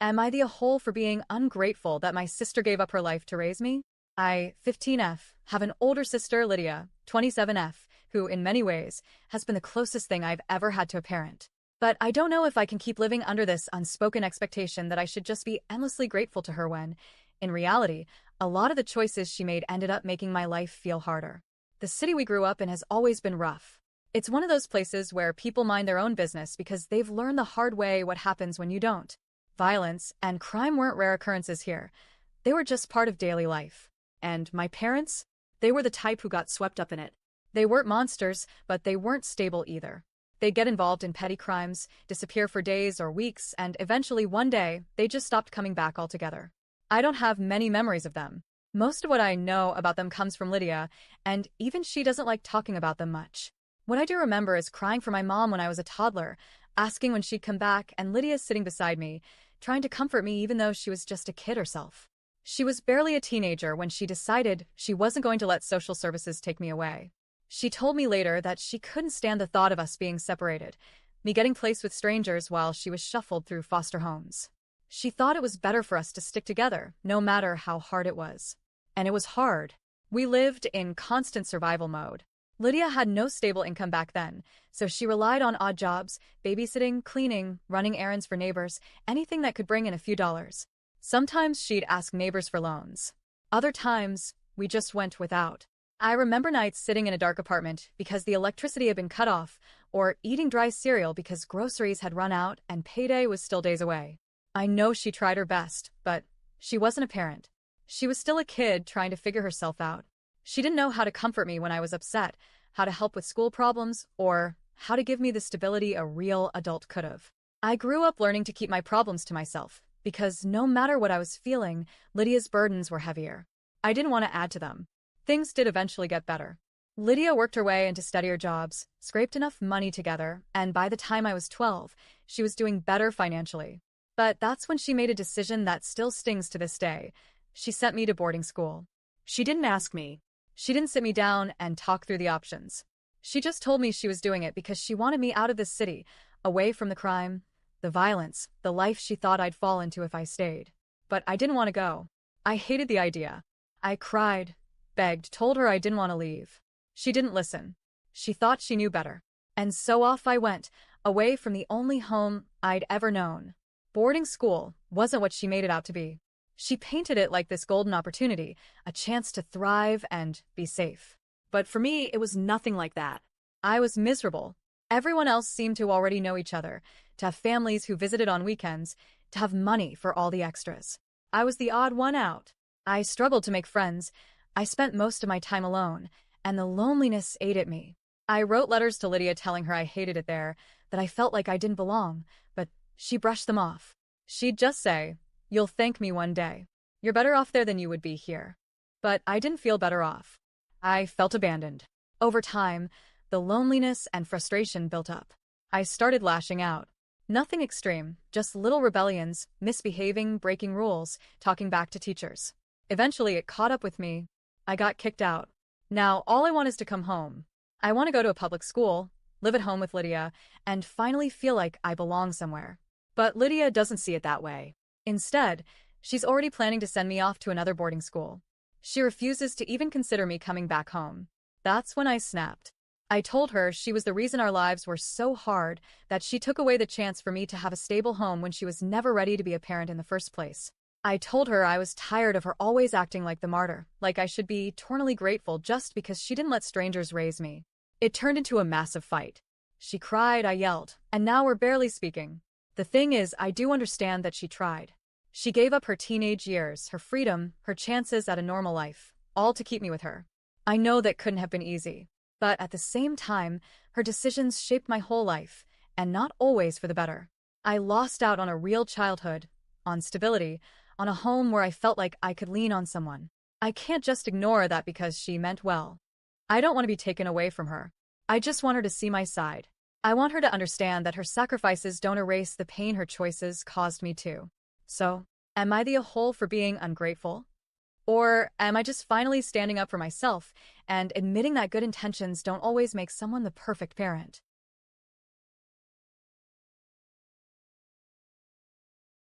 Am I the a hole for being ungrateful that my sister gave up her life to raise me? I, 15F, have an older sister, Lydia, 27F, who, in many ways, has been the closest thing I've ever had to a parent. But I don't know if I can keep living under this unspoken expectation that I should just be endlessly grateful to her when, in reality, a lot of the choices she made ended up making my life feel harder. The city we grew up in has always been rough. It's one of those places where people mind their own business because they've learned the hard way what happens when you don't. Violence and crime weren't rare occurrences here. They were just part of daily life. And my parents? They were the type who got swept up in it. They weren't monsters, but they weren't stable either. They'd get involved in petty crimes, disappear for days or weeks, and eventually one day, they just stopped coming back altogether. I don't have many memories of them. Most of what I know about them comes from Lydia, and even she doesn't like talking about them much. What I do remember is crying for my mom when I was a toddler, asking when she'd come back, and Lydia sitting beside me, trying to comfort me even though she was just a kid herself. She was barely a teenager when she decided she wasn't going to let social services take me away. She told me later that she couldn't stand the thought of us being separated, me getting placed with strangers while she was shuffled through foster homes. She thought it was better for us to stick together, no matter how hard it was. And it was hard. We lived in constant survival mode. Lydia had no stable income back then, so she relied on odd jobs, babysitting, cleaning, running errands for neighbors, anything that could bring in a few dollars. Sometimes she'd ask neighbors for loans. Other times, we just went without. I remember nights sitting in a dark apartment because the electricity had been cut off, or eating dry cereal because groceries had run out and payday was still days away. I know she tried her best, but she wasn't a parent. She was still a kid trying to figure herself out. She didn't know how to comfort me when I was upset, how to help with school problems, or how to give me the stability a real adult could have. I grew up learning to keep my problems to myself, because no matter what I was feeling, Lydia's burdens were heavier. I didn't want to add to them. Things did eventually get better. Lydia worked her way into steadier jobs, scraped enough money together, and by the time I was 12, she was doing better financially. But that's when she made a decision that still stings to this day. She sent me to boarding school. She didn't ask me. She didn't sit me down and talk through the options. She just told me she was doing it because she wanted me out of this city, away from the crime, the violence, the life she thought I'd fall into if I stayed. But I didn't want to go. I hated the idea. I cried, begged, told her I didn't want to leave. She didn't listen. She thought she knew better. And so off I went, away from the only home I'd ever known. Boarding school wasn't what she made it out to be. She painted it like this golden opportunity, a chance to thrive and be safe. But for me, it was nothing like that. I was miserable. Everyone else seemed to already know each other, to have families who visited on weekends, to have money for all the extras. I was the odd one out. I struggled to make friends. I spent most of my time alone, and the loneliness ate at me. I wrote letters to Lydia telling her I hated it there, that I felt like I didn't belong, but she brushed them off. She'd just say, "You'll thank me one day. You're better off there than you would be here." But I didn't feel better off. I felt abandoned. Over time, the loneliness and frustration built up. I started lashing out. Nothing extreme, just little rebellions, misbehaving, breaking rules, talking back to teachers. Eventually, it caught up with me. I got kicked out. Now, all I want is to come home. I want to go to a public school, live at home with Lydia, and finally feel like I belong somewhere. But Lydia doesn't see it that way. Instead, she's already planning to send me off to another boarding school. She refuses to even consider me coming back home. That's when I snapped. I told her she was the reason our lives were so hard, that she took away the chance for me to have a stable home when she was never ready to be a parent in the first place. I told her I was tired of her always acting like the martyr, like I should be eternally grateful just because she didn't let strangers raise me. It turned into a massive fight. She cried, I yelled, and now we're barely speaking. The thing is, I do understand that she tried. She gave up her teenage years, her freedom, her chances at a normal life, all to keep me with her. I know that couldn't have been easy. But at the same time, her decisions shaped my whole life, and not always for the better. I lost out on a real childhood, on stability, on a home where I felt like I could lean on someone. I can't just ignore that because she meant well. I don't want to be taken away from her. I just want her to see my side. I want her to understand that her sacrifices don't erase the pain her choices caused me to. So, am I the a-hole for being ungrateful? Or am I just finally standing up for myself and admitting that good intentions don't always make someone the perfect parent?